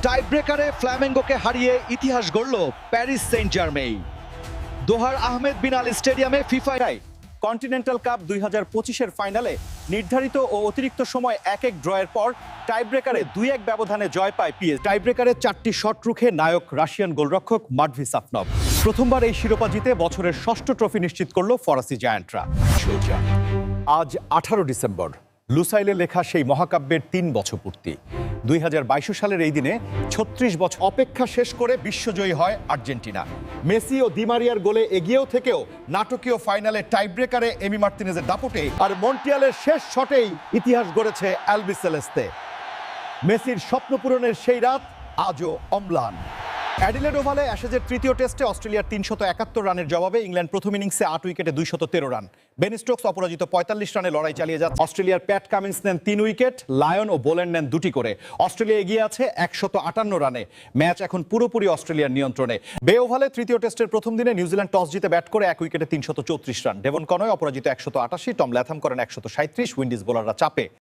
টাই ব্রেকারে ফ্ল্যামেঙ্গোকে হারিয়ে ইতিহাস গড়ল Paris Saint Germain. দোহার আহমেদ বিন আলী স্টেডিয়ামে ফিফায় কন্টিনেন্টাল কাপ 2025-এর ফাইনালে নির্ধারিত ও অতিরিক্ত সময় 1-1 ড্রয়ের পর টাইব্রেকারে 2-1 ব্যবধানে জয় পায় পিএস। টাইব্রেকারে 4টি শট রুখে নায়ক রাশিয়ান গোলরক্ষক মাটভি সাফনভ। প্রথমবার এই শিরোপা জিতে বছরের 6ষ্ঠ ট্রফি নিশ্চিত করল ফরাসি জায়ান্টরা। আজ 18 ডিসেম্বর, লুসাইলে লেখা সেই মহাকাব্যের 3 বছর পূর্তি। 2022 সালের এই দিনে 36 বছর অপেক্ষা শেষ করে বিশ্বজয়ী হয় আর্জেন্টিনা। মেসি ও দি মারিয়ার গোলে এগিয়েও থেকেও নাটকীয় ফাইনালে টাইব্রেকারে এমি মার্তিনেজের দাপটে আর মন্টিয়ালের শেষ শটেই ইতিহাস গড়েছে অ্যালবিসেলেস্তে। মেসির স্বপ্ন পূরণের সেই রাত আজও অম্লান। অ্যাডিলেড ওভালে অ্যাশেজের তৃতীয় টেস্টে অস্ট্রেলিয়ার 371 রানের জবাবে ইংল্যান্ড প্রথম ইনিংসে 8 উইকেটে 213 রান। বেন স্টোকস অপরাজিত 45 রানে লড়াই চালিয়ে যাচ্ছে। অস্ট্রেলিয়ার প্যাট কামিন্স নেন 3 উইকেট, লায়ন ও বোল্যান্ড নেন 2টি করে। অস্ট্রেলিয়া এগিয়ে আছে 158 রানে। ম্যাচ এখন পুরোপুরি অস্ট্রেলিয়ার নিয়ন্ত্রণে। বে ওভালে তৃতীয় টেস্টের প্রথম দিনে নিউজিল্যান্ড টস জিতে ব্যাট করে 1 উইকেটে 334 রান। ডেভন কনয় অপরাজিত 188, টম ল্যাথাম করেন 137, উইন্ডিজ বোলাররা চাপে।